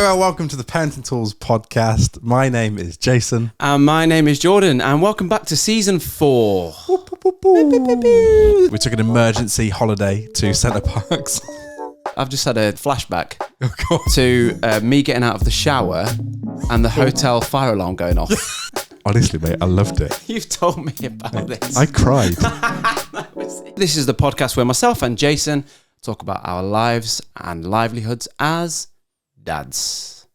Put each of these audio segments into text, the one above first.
Hello, welcome to the Parenting Tools podcast. My name is Jason. And my name is Jordan, and welcome back to season 4. We took an emergency holiday to Center Parcs. I've just had a flashback to me getting out of the shower and the hotel fire alarm going off. Honestly, mate, I loved it. You've told me about this. I cried. This is the podcast where myself and Jason talk about our lives and livelihoods as dads.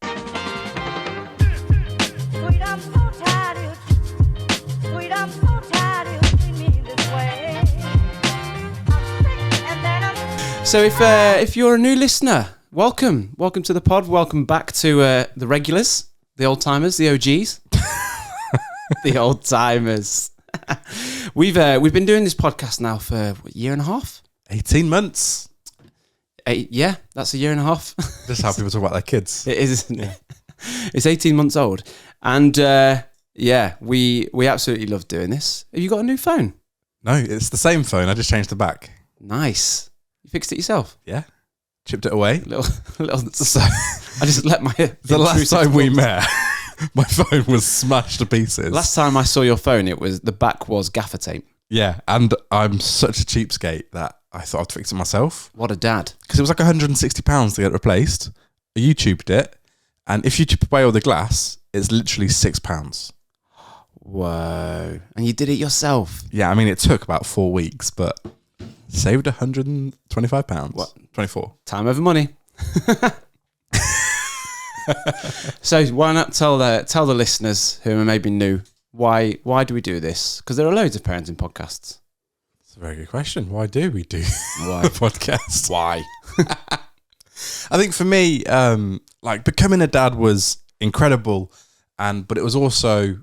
So if you're a new listener, welcome to the pod. Welcome back to the regulars, the old timers, the OGs, the old timers. We've been doing this podcast now for a year and a half. 18 months. Yeah, that's a year and a half. Just how people talk about their kids. It is, isn't it? It's 18 months old, and yeah, we absolutely love doing this. Have you got a new phone? No, it's the same phone. I just changed the back. Nice. You fixed it yourself? Yeah. Chipped it away. Little. So, I just let my... The last time we met, my phone was smashed to pieces. Last time I saw your phone, the back was gaffer tape. Yeah, and I'm such a cheapskate that I thought I'd fix it myself. What a dad. Because it was like £160 to get it replaced. I YouTubed it, and if you chip away all the glass, it's literally £6. Whoa. And you did it yourself? Yeah, I mean, it took about 4 weeks, but saved £125. What? 24. Time over money. So why not tell the listeners who are maybe new, why do we do this? Because there are loads of parenting podcasts. It's a very good question. Why do we do Why? a podcast? Why? I think for me, like becoming a dad was incredible, but it was also,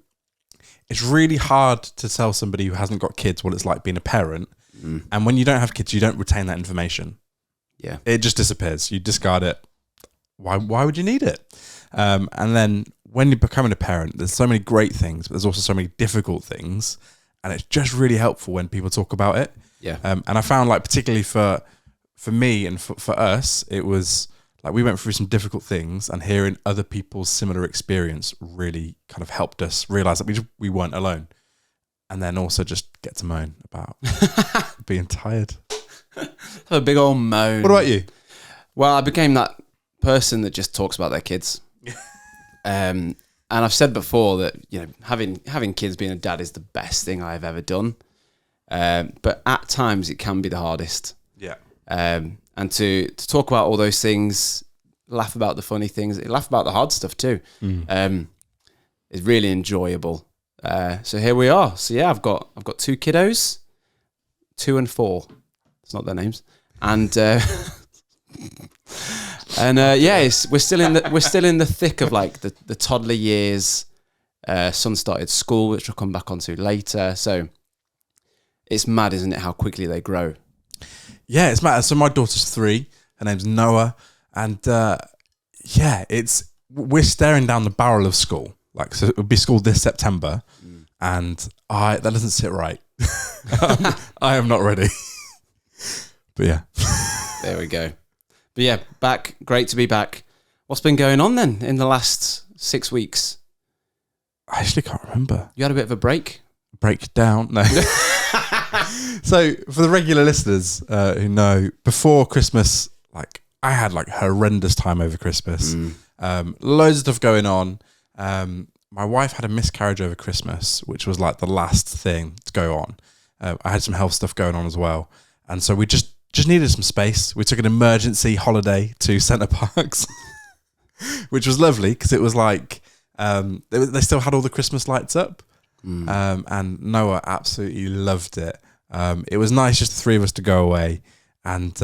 it's really hard to tell somebody who hasn't got kids what it's like being a parent. And when you don't have kids, you don't retain that information. Yeah. It just disappears. You discard it. Why would you need it? And then when you're becoming a parent, there's so many great things, but there's also so many difficult things. And it's just really helpful when people talk about it. Yeah. And I found, like, particularly for me and for us, it was like we went through some difficult things, and hearing other people's similar experience really kind of helped us realize that we weren't alone. And then also just get to moan about being tired. A big old moan. What about you? Well, I became that person that just talks about their kids. And I've said before that, you know, having kids, being a dad is the best thing I've ever done. But at times it can be the hardest. Yeah. And to talk about all those things, laugh about the funny things, laugh about the hard stuff too, is really enjoyable. So here we are. So yeah, I've got 2 kiddos, 2 and 4. It's not their names, and yeah, we're still in the thick of like the toddler years. Son started school, which we'll come back onto later. So it's mad, isn't it, how quickly they grow? Yeah, it's mad. So my daughter's 3. Her name's Noah, and yeah, we're staring down the barrel of school. Like, so it would be school this September, and that doesn't sit right. I am not ready. But yeah. There we go. But yeah, back. Great to be back. What's been going on then in the last 6 weeks? I actually can't remember. You had a bit of a break? Break down? No. So for the regular listeners who know, before Christmas, like I had like horrendous time over Christmas. Loads of stuff going on. My wife had a miscarriage over Christmas, which was like the last thing to go on. I had some health stuff going on as well. And so we just needed some space. We took an emergency holiday to Center Parcs, which was lovely because it was like, they still had all the Christmas lights up. And Noah absolutely loved it. It was nice just the 3 of us to go away. And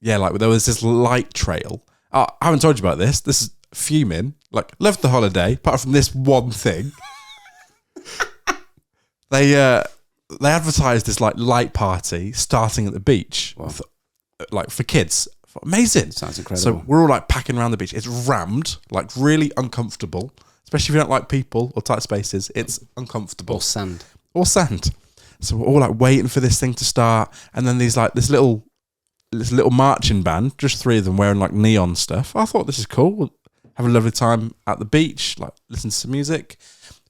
yeah, like there was this light trail. I haven't told you about this. This is fuming. Like, loved the holiday, apart from this one thing. They advertised this like light party starting at the beach, like for kids. Amazing. Sounds incredible. So we're all like packing around the beach. It's rammed, like really uncomfortable, especially if you don't like people or tight spaces. It's uncomfortable. Or sand. So we're all like waiting for this thing to start, and then these like this little marching band, just 3 of them wearing like neon stuff. I thought, this is cool. have a lovely time at the beach, like listen to some music.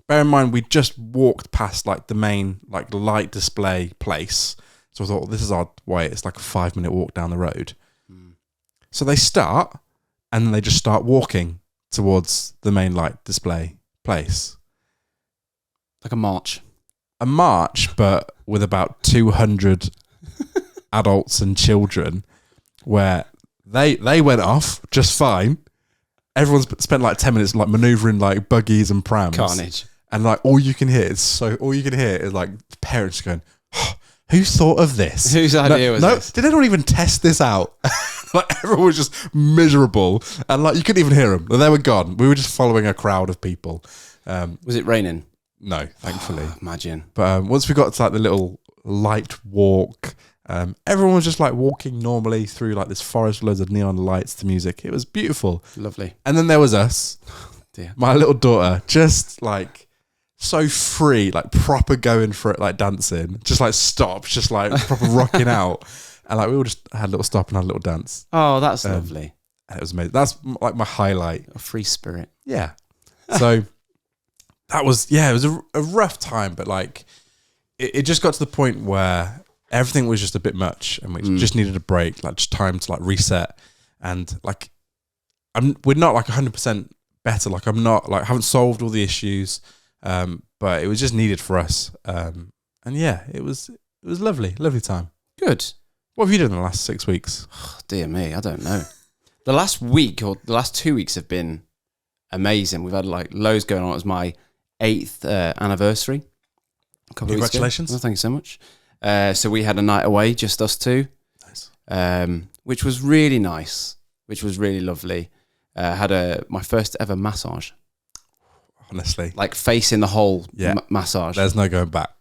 Bear in mind, we just walked past like the main like light display place. So I thought, this is odd. Why it's like a 5-minute walk down the road. So they start, and then they just start walking towards the main light display place. Like a march. A march, but with about 200 adults and children, where they went off just fine. Everyone's spent like 10 minutes like maneuvering like buggies and prams. Carnage. And like all you can hear is like parents going, oh, who thought of this? Whose idea was this? Did anyone even test this out? Like everyone was just miserable, and like you couldn't even hear them. They were gone. We were just following a crowd of people. Was it raining? No, thankfully. Imagine. But once we got to like the little light walk, everyone was just like walking normally through like this forest with loads of neon lights to music. It was beautiful. Lovely. And then there was us, Dear. my little daughter, just like so free, like proper going for it, like dancing, just like stops, just like proper rocking out. And like we all just had a little stop and had a little dance. Oh, that's lovely. And it was amazing. That's like my highlight. A free spirit. Yeah. So that was, it was a rough time, but like it just got to the point where everything was just a bit much and we just needed a break, like just time to like reset. And like, we're not like 100% better. Like I'm not like, haven't solved all the issues. But it was just needed for us. And yeah, it was lovely time. Good. What have you done in the last 6 weeks? Oh, dear me, I don't know. The last week or the last 2 weeks have been amazing. We've had like loads going on. It was my 8th anniversary. A couple Congratulations. Of weeks ago. Oh, thank you so much. So we had a night away, just us two. Nice. Which was really nice, which was really lovely. Had my first ever massage. Honestly. Like facing the whole massage. There's no going back.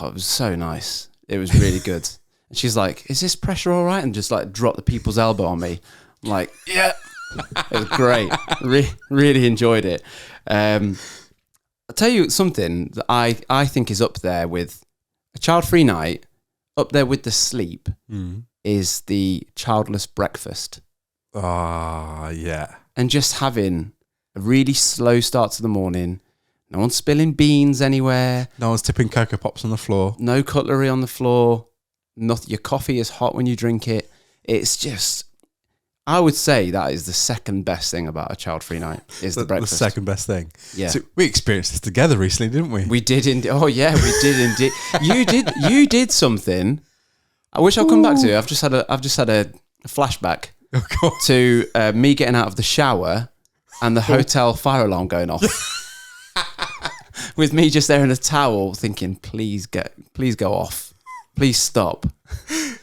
Oh, it was so nice. It was really good. And she's like, is this pressure all right? And just like dropped the people's elbow on me. I'm like, yeah. It was great. Really enjoyed it. I'll tell you something that I think is up there with a child-free night, up there with the sleep, is the childless breakfast. Ah, yeah. And just having a really slow start to the morning. No one's spilling beans anywhere. No one's tipping Cocoa Pops on the floor. No cutlery on the floor. Nothing. Your coffee is hot when you drink it. It's just, I would say that is the second best thing about a child-free night is the breakfast. The second best thing. Yeah. So we experienced this together recently, didn't we? We did indeed. Oh yeah, we did indeed. You did something. I wish I'll come back to. I've just had a flashback to me getting out of the shower and the hotel fire alarm going off. With me just there in a towel thinking, please go off. Please stop.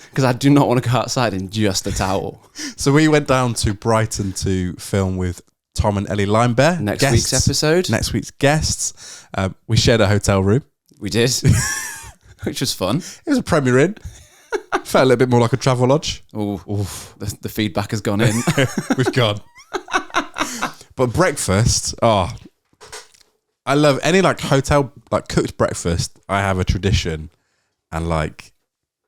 Because I do not want to go outside in just a towel. So we went down to Brighton to film with Tom and Ellie Limebear. Next week's episode. Next week's guests. We shared a hotel room. We did. Which was fun. It was a Premier Inn. Felt a little bit more like a travel lodge. Oof. The feedback has gone in. We've gone. But breakfast, I love any like hotel like cooked breakfast. I have a tradition, and like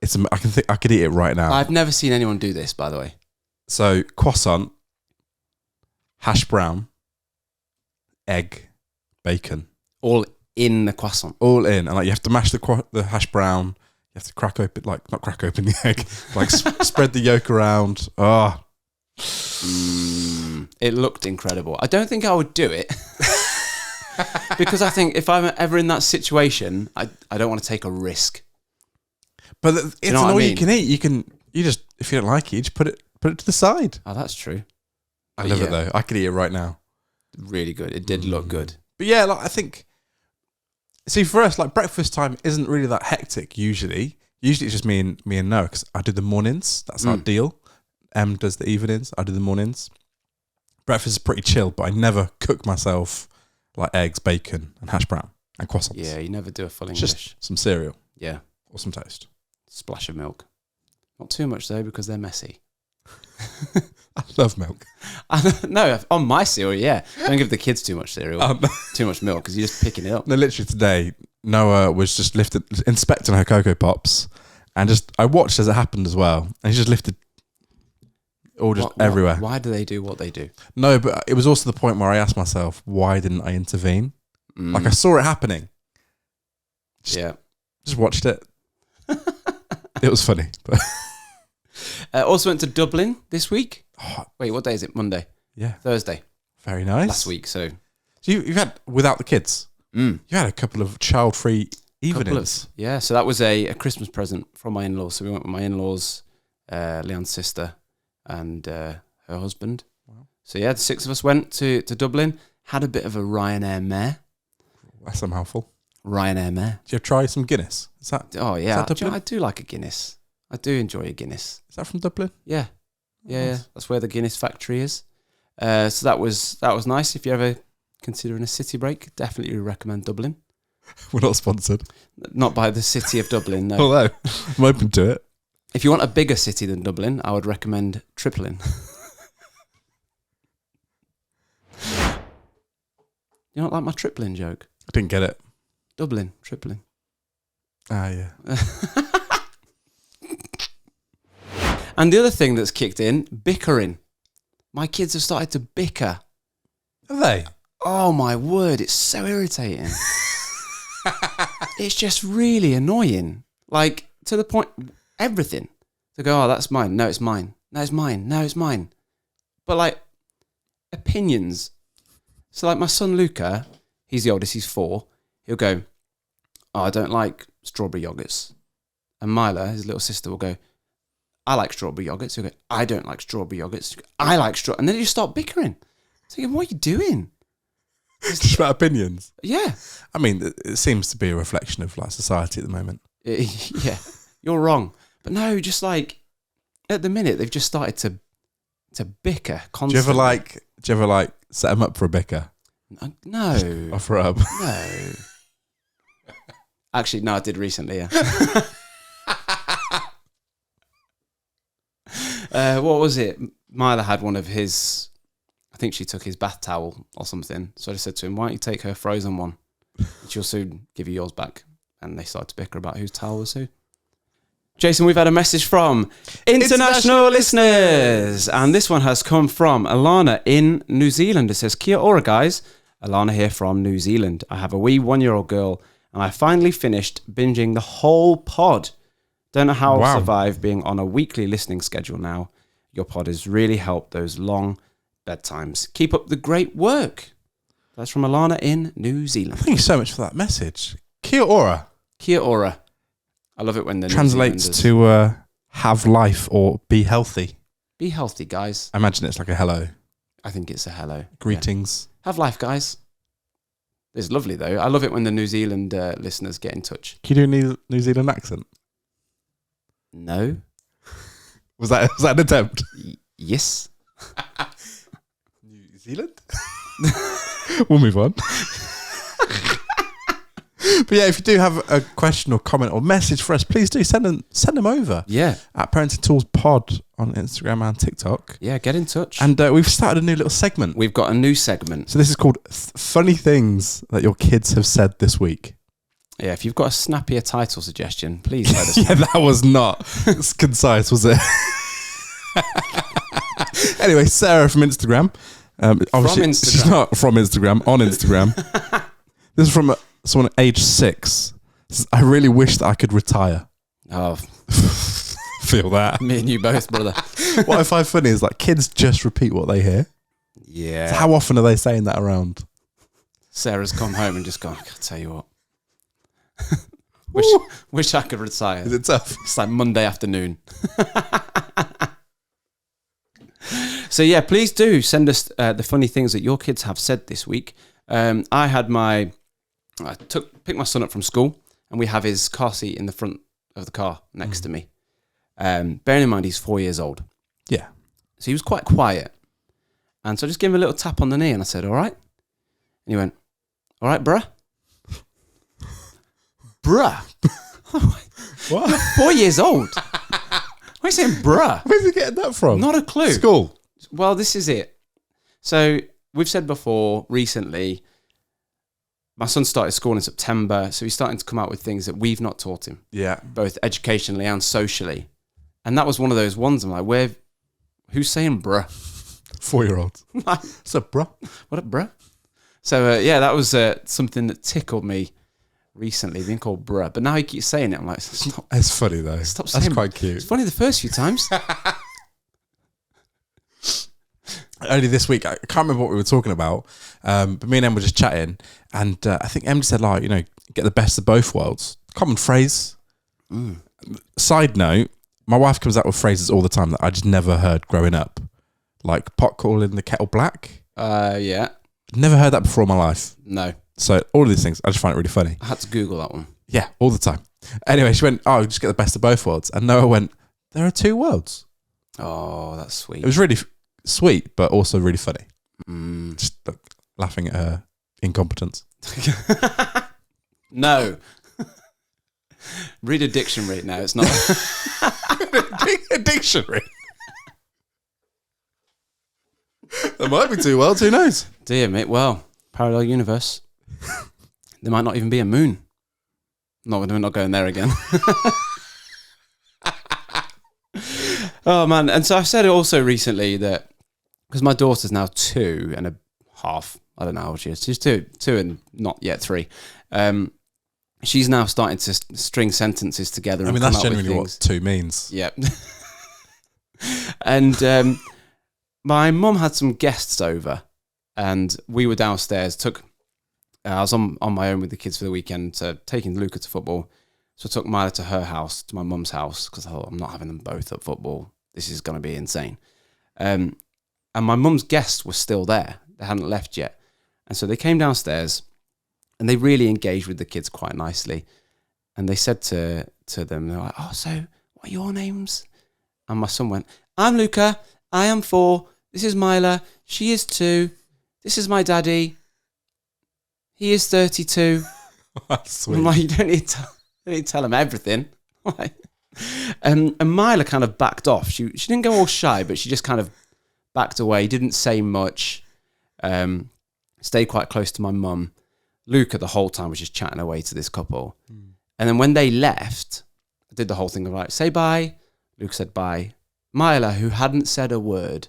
I could eat it right now. I've never seen anyone do this, by the way. So croissant, hash brown, egg, bacon, all in the croissant. All in, and like you have to mash the hash brown. You have to crack open, like not crack open the egg, like spread the yolk around. It looked incredible. I don't think I would do it. Because I think if I'm ever in that situation, I don't want to take a risk. But it's all you can eat. You just if you don't like it, you just put it to the side. Oh, that's true. I love it though. I could eat it right now. Really good. It did look good. But yeah, like I think. See, for us, like breakfast time isn't really that hectic. Usually it's just me and Noah because I do the mornings. That's our deal. Em does the evenings. I do the mornings. Breakfast is pretty chill, but I never cook myself like eggs, bacon, and hash brown and croissants. Yeah, you never do a full English. Just some cereal. Yeah. Or some toast. Splash of milk. Not too much though, because they're messy. I love milk. No, on my cereal, yeah. Don't give the kids too much cereal. Too much milk, because you're just picking it up. No, literally today, Noah was just inspecting her Cocoa Pops, and I watched as it happened as well, and he just lifted all just everywhere. Why do they do what they do? No, but it was also the point where I asked myself, why didn't I intervene? Like, I saw it happening. Just watched it. It was funny. But also went to Dublin this week. Wait, what day is it? Monday? Yeah. Thursday. Very nice. Last week, so you've had, without the kids, you had a couple of child-free evenings. So that was a Christmas present from my in-laws. So we went with my in-laws, Leon's sister, and her husband. Wow. So yeah, the 6 of us went to Dublin, had a bit of a Ryanair mare. That's a mouthful. Ryanair mare. Did you try some Guinness? Is that? Oh yeah, is that Dublin? I do like a Guinness. I do enjoy a Guinness. Is that from Dublin? Yeah. Yeah, Nice. that's where the Guinness factory is. So that was nice. If you're ever considering a city break, definitely recommend Dublin. We're not sponsored. Not by the city of Dublin, no. Although, I'm open to it. If you want a bigger city than Dublin, I would recommend Tripolin. You not like my Tripolin joke? I didn't get it. Dublin, Tripolin. Ah, yeah. And the other thing that's kicked in, bickering. My kids have started to bicker. Are they? Oh my word, it's so irritating. It's just really annoying. Like, to the point, everything. They go, oh, that's mine. No, it's mine. No, it's mine. No, it's mine. But like, opinions. So like my son Luca, he's the oldest, he's 4. He'll go, oh, I don't like strawberry yogurts. And Mila, his little sister, will go, I like strawberry yogurts. He'll go, I don't like strawberry yogurts. I like strawberry. And then you start bickering. So what are you doing? It's just about opinions. Yeah. I mean, it seems to be a reflection of like society at the moment. Yeah, you're wrong. But no, just like at the minute, they've just started to bicker constantly. Do you ever like set them up for a bicker? No. Offer up? No. Actually, no, I did recently, yeah. What was it? Mila had one of his, I think she took his bath towel or something. So I just said to him, why don't you take her frozen one? She'll soon give you yours back. And they started to bicker about whose towel was who. Jason, we've had a message from international listeners. And this one has come from Alana in New Zealand. It says, Kia ora, guys. Alana here from New Zealand. I have a wee 1-year-old girl, and I finally finished binging the whole pod. Don't know how I'll survive being on a weekly listening schedule now. Your pod has really helped those long bedtimes. Keep up the great work. That's from Alana in New Zealand. Thank you so much for that message. Kia ora. Kia ora. I love it when the translates to have life or be healthy. Be healthy, guys. I imagine it's like a hello. I think it's a hello. Greetings. Yeah. Have life, guys. It's lovely, though. I love it when the New Zealand listeners get in touch. Can you do a New Zealand accent? No. Was that an attempt? Yes. New Zealand? We'll move on. But yeah, if you do have a question or comment or message for us, please do send them over. Yeah. At Parenting Tools Pod on Instagram and TikTok. Yeah, get in touch. And we've started a new little segment. We've got a new segment. So this is called Funny Things That Your Kids Have Said This Week. Yeah, if you've got a snappier title suggestion, please let us know. Yeah, that was not concise, was it? Anyway, Sarah from Instagram. Obviously, Instagram. She's not from Instagram, on Instagram. This is from someone age 6. Says, I really wish that I could retire. Oh, Feel that. me and you both, brother. What I find funny is like kids just repeat what they hear. Yeah. So how often are they saying that around? Sarah's come home and just gone, I tell you what. Wish I could retire. Is it tough? It's like Monday afternoon. So yeah, please do send us the funny things that your kids have said this week. I picked my son up from school, and we have his car seat in the front of the car next to me. Bearing in mind he's 4 years old. Yeah. So he was quite quiet. And so I just gave him a little tap on the knee and I said, all right? And he went, all right, bruh? Bruh? What? You're 4 years old. Why are you saying bruh? Where's he getting that from? Not a clue. School. Well, this is it. So we've said before, recently, my son started school in September, so he's starting to come out with things that we've not taught him, Yeah. both educationally and socially. And that was one of those ones. I'm like, Who's saying bruh? 4-year-olds. What's up, bro? What up, bruh? So, that was something that tickled me recently, being called bruh. But now he keeps saying it. I'm like, stop. It's funny, though. Stop That's saying quite cute. It's funny the first few times. Only this week, I can't remember what we were talking about, but me and Em were just chatting, and I think Em just said, like, get the best of both worlds. Common phrase. Side note, my wife comes out with phrases all the time that I just never heard growing up. Like pot calling the kettle black. Yeah. Never heard that before in my life. No. So all of these things, I just find it really funny. I had to Google that one. Yeah, all the time. Anyway, she went, oh, just get the best of both worlds. And Noah went, there are two worlds. Oh, that's sweet. It was really sweet, but also really funny. Just laughing at her incompetence. No. Read a dictionary now. It's not A dictionary. There might be two worlds. Who knows? Dear mate. Well, parallel universe. There might not even be a moon. No, we're not going there again. Oh man! And so I've said it also recently that because my daughter's now 2.5. I don't know how old she is. She's two and not yet 3. She's now starting to string sentences together. I mean, that's genuinely what 2 means. Yep. And my mum had some guests over, and we were downstairs. I was on my own with the kids for the weekend, taking Luca to football. So I took Mila to her house, to my mum's house, because I thought, I'm not having them both at football. This is going to be insane. And my mum's guests were still there. They hadn't left yet. And so they came downstairs, and they really engaged with the kids quite nicely. And they said to them, they're like, oh, so what are your names? And my son went, I'm Luca. I am 4. This is Mila. She is 2. This is my daddy. He is 32. That's sweet. I'm like, you don't need to tell him everything. And Mila kind of backed off. She didn't go all shy, but she just kind of backed away, didn't say much, stayed quite close to my mum. Luca the whole time was just chatting away to this couple. And then when they left, I did the whole thing of like, say bye. Luca said bye. Mila, who hadn't said a word,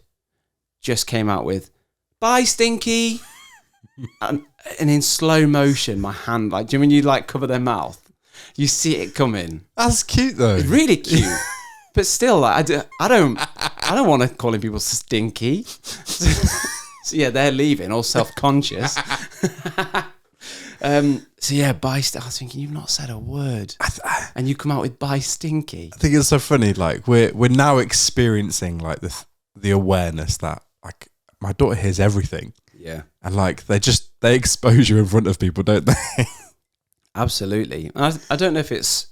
just came out with, bye, Stinky. and in slow motion, my hand, like, do you mean you like cover their mouth? You see it coming. That's cute though. It's really cute. But still, like, I don't want to call people stinky. So yeah, they're leaving, all self-conscious. So yeah, bye. I was thinking, you've not said a word, and you come out with bye, Stinky. I think it's so funny. Like we're now experiencing like the awareness that like my daughter hears everything. Yeah, and like they expose you in front of people, don't they? Absolutely. I don't know if it's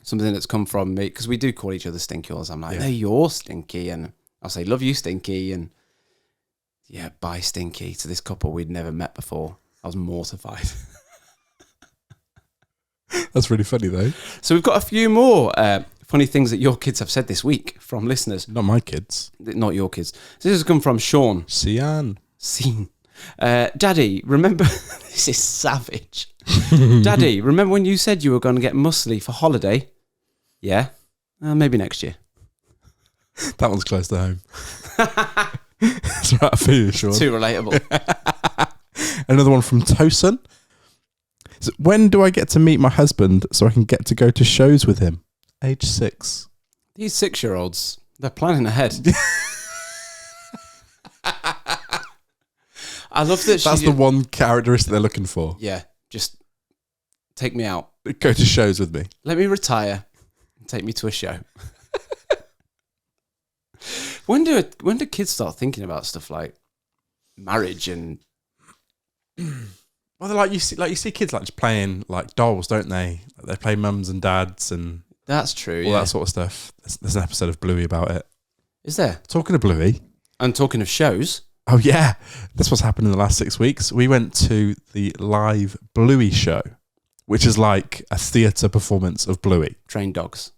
something that's come from me, because we do call each other Stinky all the time. Like, no, you're Stinky, and I'll say, love you, Stinky, and yeah, bye, Stinky, to this couple we'd never met before. I was mortified. That's really funny though. So we've got a few more funny things that your kids have said this week from listeners. Not my kids. Not your kids. So this has come from Sean. Sian. Daddy, remember... This is savage. Daddy, remember when you said you were going to get muscly for holiday? Yeah? Maybe next year. That one's close to home. That's right for you, Sean. Too relatable. Another one from Tosin. So when do I get to meet my husband so I can get to go to shows with him? Age 6. These 6-year-olds, they're planning ahead. I love that. That's the one characteristic they're looking for. Yeah, just take me out. Go to shows with me. Let me retire and take me to a show. When do kids start thinking about stuff like marriage and? Well, they're you see kids like just playing like dolls, don't they? Like they play mums and dads and that's true. All that sort of stuff. There's an episode of Bluey about it. Is there? Talking of Bluey, and talking of shows. Oh yeah, this was happened in the last 6 weeks. We went to the live Bluey show, which is like a theatre performance of Bluey. Trained dogs,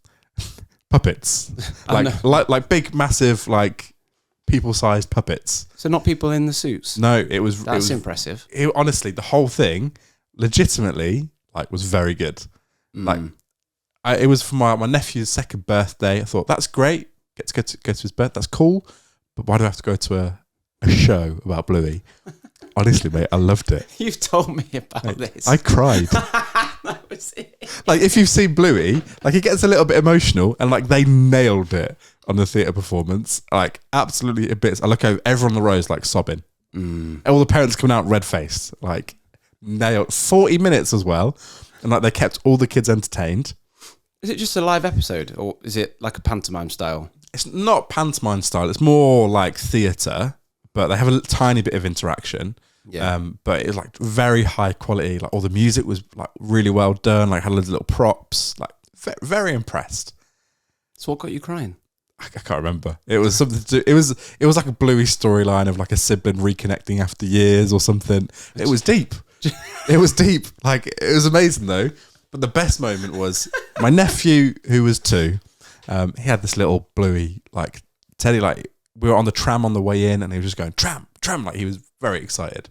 puppets, like big, massive, like people-sized puppets. So not people in the suits. No, it was. That's impressive. Honestly, the whole thing, legitimately, like was very good. Like, it was for my nephew's 2nd birthday. I thought that's great. get to go to his bed. That's cool. But why do I have to go to a show about Bluey? Honestly, mate, I loved it. You've told me about this. I cried. That was it. Like, if you've seen Bluey, like, it gets a little bit emotional, and like they nailed it on the theatre performance. Like, absolutely in bits. I look over, everyone on the row is like sobbing. All the parents coming out red faced, like nailed. 40 minutes as well, and like they kept all the kids entertained. Is it just a live episode, or is it like a pantomime style? It's not pantomime style. It's more like theatre, but they have a tiny bit of interaction. Yeah. But it's like very high quality. Like all the music was like really well done. Like had loads of little props. Like very impressed. So what got you crying? I can't remember. It was something to do. It was like a Bluey storyline of like a sibling reconnecting after years or something. It was deep. It was deep. Like, it was amazing though. But the best moment was my nephew, who was 2. He had this little Bluey like teddy. Like, we were on the tram on the way in, and he was just going tram. Like, he was very excited.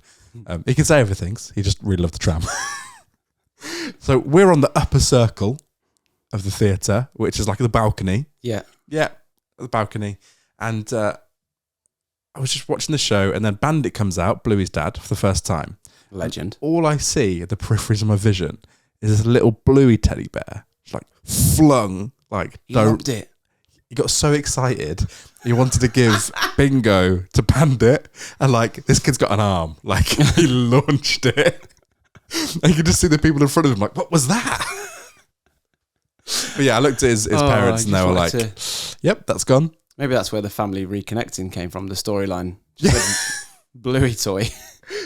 He can say everything. He just really loved the tram. So we're on the upper circle of the theatre, which is like the balcony. Yeah. Yeah, the balcony. And I was just watching the show, and then Bandit comes out, Bluey's dad, for the first time. Legend. And all I see at the peripheries of my vision is this little Bluey teddy bear, just like flung, like He loved it. He got so excited. He wanted to give Bingo to Bandit, and like this kid's got an arm. Like, he launched it. And you could just see the people in front of him like, what was that? But yeah, I looked at his parents, and they were like, yep, that's gone. Maybe that's where the family reconnecting came from, the storyline. Just a Bluey toy.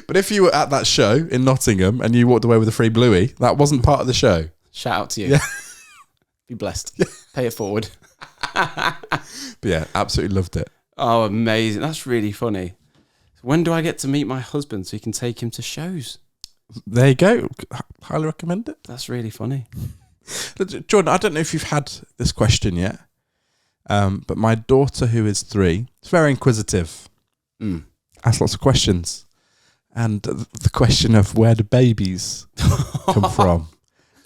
But if you were at that show in Nottingham and you walked away with a free Bluey, that wasn't part of the show. Shout out to you. Yeah. Be blessed. Pay it forward. But yeah, absolutely loved it. Oh, amazing. That's really funny. When do I get to meet my husband so he can take him to shows? There you go. Highly recommend it. That's really funny. Jordan, I don't know if you've had this question yet, but my daughter, who is 3, is very inquisitive. Asks lots of questions. And the question of where do babies come from?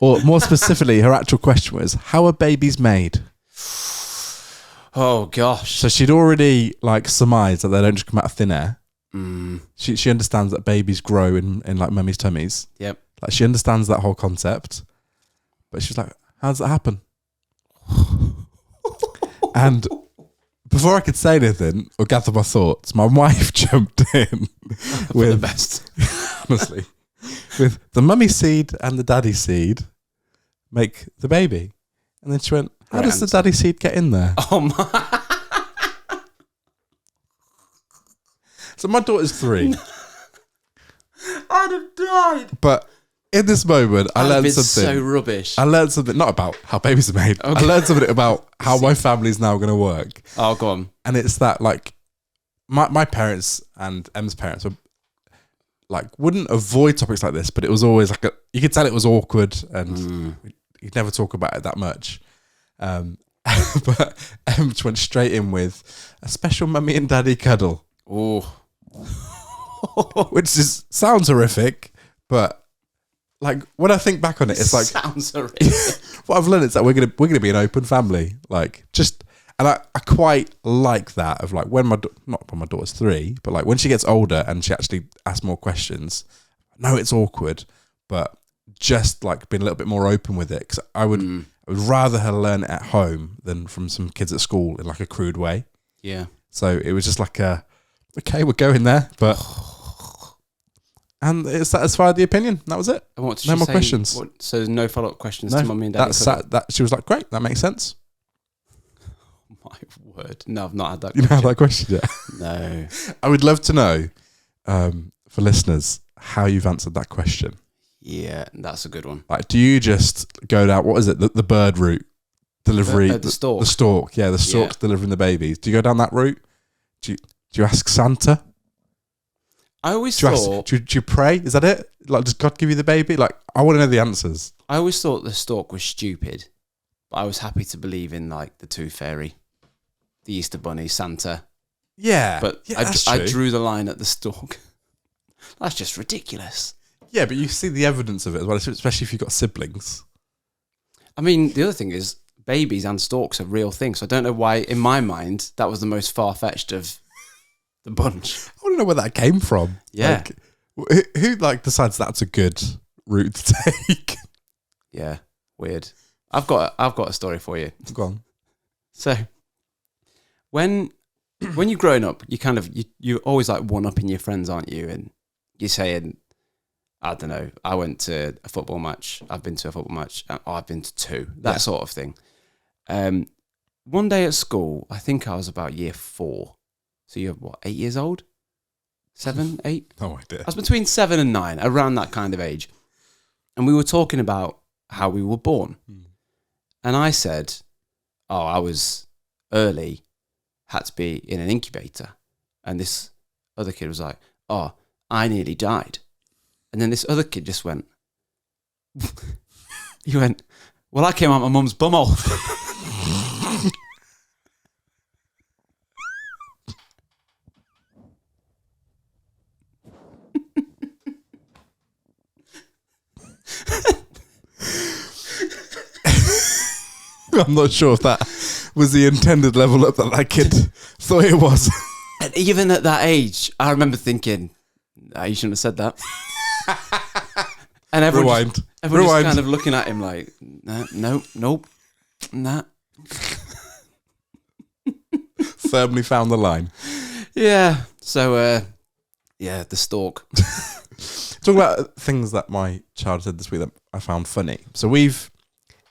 Or more specifically, her actual question was, how are babies made? Oh, gosh. So she'd already like surmised that they don't just come out of thin air. She understands that babies grow in like mummy's tummies. Yep. Like, she understands that whole concept. But she's like, how does that happen? And before I could say anything or gather my thoughts, my wife jumped in with the best. Honestly, with the mummy seed and the daddy seed make the baby. And then she went, how does the daddy seed get in there? Oh my. So my daughter's 3. I'd have died. But in this moment, I learned something. So rubbish. I learned something, not about how babies are made. Okay. I learned something about how my family's now going to work. Oh, go on. And it's that, like, my parents and Em's parents were, like, wouldn't avoid topics like this, but it was always like you could tell it was awkward, and you'd never talk about it that much. But Em just went straight in with a special mummy and daddy cuddle. Oh. Which sounds horrific, but like, when I think back on it, it's like, sounds horrific. What I've learned is that we're gonna be an open family. Like, just, and I quite like that of like when not when my daughter's 3, but like when she gets older and she actually asks more questions. I know it's awkward, but just like being a little bit more open with it, because I would rather her learn it at home than from some kids at school in like a crude way. Yeah. So it was just like okay, we're going there, but. And it satisfied the opinion. That was it. And what did no she more say? questions. So there's no follow-up questions to mummy and daddy? That she was like, great, that makes sense. Oh my word. No, I've not had that question. You don't have that question yet? No. I would love to know, for listeners, how you've answered that question. Yeah, that's a good one. Like, do you just go down, what is it, the bird route? Delivery? The stork. The stork, yeah, the stork's delivering the babies. Do you go down that route? Do you ask Santa? I always thought... Do you pray? Is that it? Like, does God give you the baby? Like, I want to know the answers. I always thought the stork was stupid, but I was happy to believe in, like, the Tooth Fairy, the Easter Bunny, Santa. Yeah. But yeah, I drew the line at the stork. That's just ridiculous. Yeah, but you see the evidence of it as well, especially if you've got siblings. I mean, the other thing is, babies and storks are real things. So I don't know why, in my mind, that was the most far-fetched of the bunch. I want to know where that came from. Yeah. Who like decides that's a good route to take? Yeah, weird. I've got a story for you. Go on. So, when you're growing up, you're always like one-upping your friends, aren't you? And you're saying, I don't know, I went to a football match. I've been to a football match. I've been to two. That sort of thing. One day at school, I think I was about year 4. So you're what, 8 years old? 7, 8? No idea. I was between 7 and 9, around that kind of age. And we were talking about how we were born. And I said, oh, I was early, had to be in an incubator. And this other kid was like, oh, I nearly died. And then this other kid just went, he went, well, I came out my mum's bumhole. I'm not sure if that was the intended level up that kid thought it was. And even at that age, I remember thinking, nah, you shouldn't have said that. And everyone just kind of looking at him like, nah, nope, nah. Firmly found the line. Yeah. So, the stork. Talk about things that my child said this week that I found funny. So we've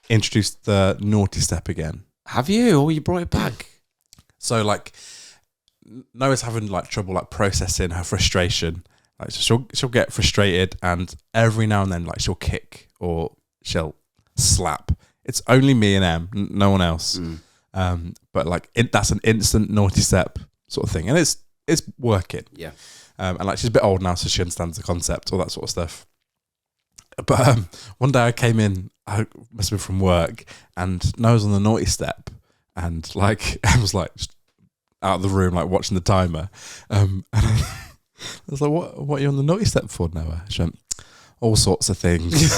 introduced the naughty step again. Have you? Or you brought it back? So like Noah's having like trouble like processing her frustration. Like so she'll get frustrated, and every now and then like she'll kick or she'll slap. It's only me and Em, no one else. But like that's an instant naughty step sort of thing, and it's working. Yeah. And like she's a bit old now, so she understands the concept, all that sort of stuff. But one day I came in, I must have been from work, and Noah's on the naughty step, and like I was like just out of the room, like watching the timer. And I was like, "What are you on the naughty step for, Noah?" She went, "All sorts of things."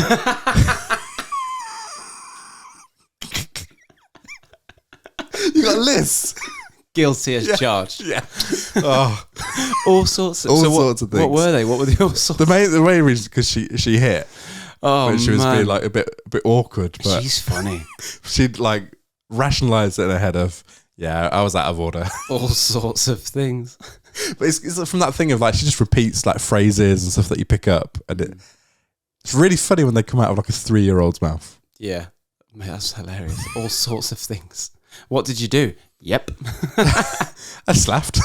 You got a list. Guilty as charged. Yeah. Oh, All sorts of sorts of things. What were they? What were the all sorts? The main reason because she hit. Oh, but she was being like a bit awkward, but she's funny. she'd like rationalised it in her head of, yeah, I was out of order. All sorts of things. But it's from that thing of like she just repeats like phrases and stuff that you pick up, and it's really funny when they come out of like a 3-year-old's mouth. Yeah, mate, that's hilarious. All sorts of things. What did you do? Yep. I slapped.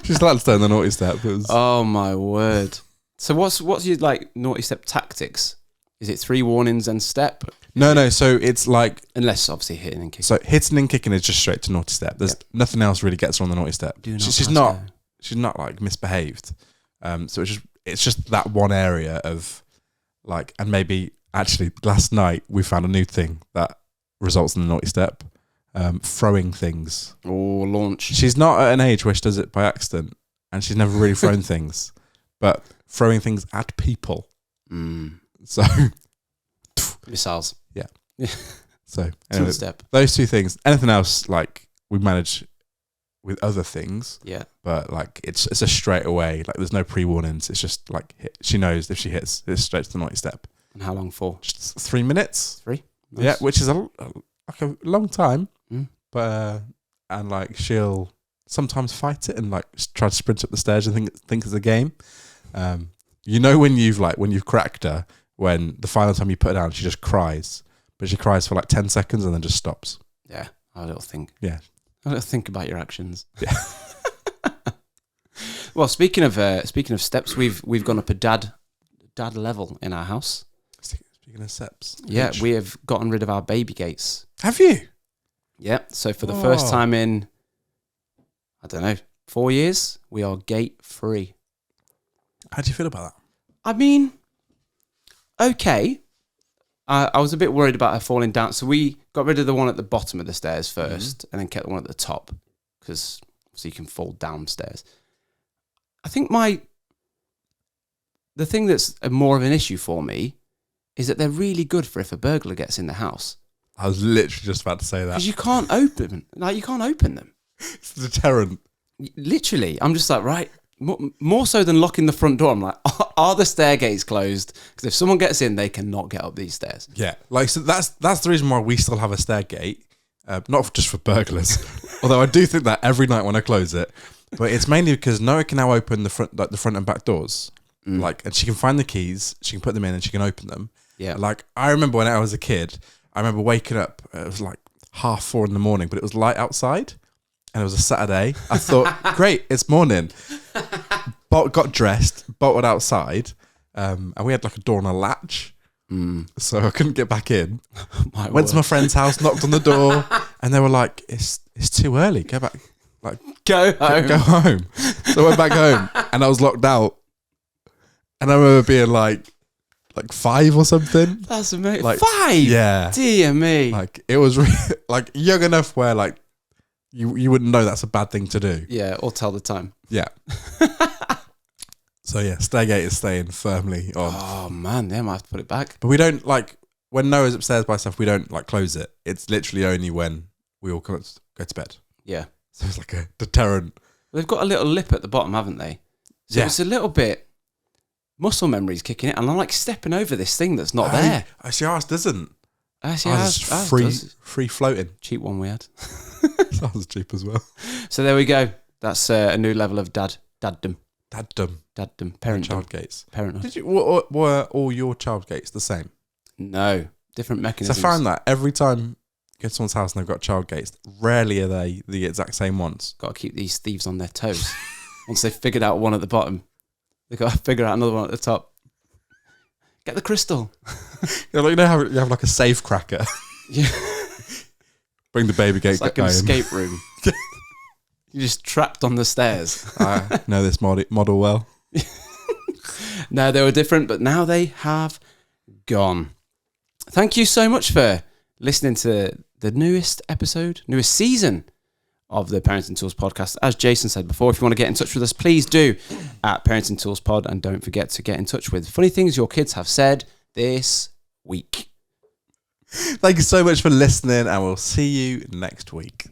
She's like to stay on the naughty step. Oh my word. So what's your like naughty step tactics? Is it 3 warnings and step? No. So it's like, unless obviously hitting and kicking. so hitting and kicking is just straight to naughty step. There's nothing else really gets her on the naughty step. She's not like misbehaved. So it's just that one area of like, and maybe actually last night we found a new thing that results in the naughty step. Throwing things. Or launch. She's not at an age where she does it by accident, and she's never really thrown things, but throwing things at people. So missiles. Yeah. So Anyway, step. Those 2 things. Anything else, like we manage with other things. Yeah. But like it's a straight away. Like there's no pre-warnings. It's just like she knows if she hits, it's straight to the naughty step. And how long for? Just 3 minutes. 3. Nice. Yeah, which is a long time. But and like she'll sometimes fight it and like try to sprint up the stairs and think it's a game. You know when you've cracked her, when the final time you put her down she just cries, but she cries for like 10 seconds and then just stops. Yeah, I don't think. Yeah, I don't think about your actions. Yeah. Well, speaking of steps, we've gone up a dad level in our house. Speaking of steps, yeah, we have gotten rid of our baby gates. Have you? Yeah, so for the first time in, I don't know, 4 years, we are gate free. How do you feel about that? I mean, okay. I was a bit worried about her falling down, so we got rid of the one at the bottom of the stairs first, and then kept the one at the top, because so you can fall downstairs. I think the thing that's more of an issue for me is that they're really good for if a burglar gets in the house. I was literally just about to say that. Because you can't open them. It's a deterrent. Literally, I'm just like, right, more so than locking the front door, I'm like, are the stair gates closed? Because if someone gets in, they cannot get up these stairs. Yeah, like, so that's the reason why we still have a stair gate, not just for burglars. Although I do think that every night when I close it, but it's mainly because Noah can now open the front and back doors, and she can find the keys, she can put them in, and she can open them. Yeah, like I remember when I was a kid, I remember waking up. It was like 4:30 in the morning, but it was light outside. And it was a Saturday. I thought, great, it's morning. Got dressed, bolted outside, and we had like a door on a latch. So I couldn't get back in. Went to my friend's house, knocked on the door, and they were like, it's too early. Go back. Like, go home. Go home. So I went back home, and I was locked out. And I remember being like 5 or something. That's amazing. Like, 5? Yeah. Dear me. Like, it was really, like, young enough where like, you wouldn't know that's a bad thing to do. Yeah, or tell the time. Yeah. So yeah, Stairgate is staying firmly on. Oh man, yeah, I might have to put it back. But we don't, like, when Noah's upstairs by himself, we don't like close it. It's literally only when we all go to bed. Yeah. So it's like a deterrent. They've got a little lip at the bottom, haven't they? So Yeah. it's a little bit muscle memory's kicking it, and I'm like stepping over this thing that's not there. Actually, ours doesn't. Actually, Ours ours is does. free floating. Cheap one we had. That was cheap as well. So there we go. That's a new level of daddom, Daddom. parenthood. Child gates. Parenthood. Did you? Were all your child gates the same? No, different So mechanisms. I found that every time you go to someone's house and they've got child gates, rarely are they the exact same ones. Got to keep these thieves on their toes. Once they've figured out one at the bottom, they've got to figure out another one at the top. Get the crystal. You know how you have like a safe cracker. Yeah. Bring the baby gate. It's like an escape room. You're just trapped on the stairs. I know this model well. No, they were different, but now they have gone. Thank you so much for listening to the newest season of the Parenting Tools podcast. As Jason said before, if you want to get in touch with us, please do at Parenting Tools Pod, and don't forget to get in touch with funny things your kids have said this week. Thank you so much for listening, and we'll see you next week.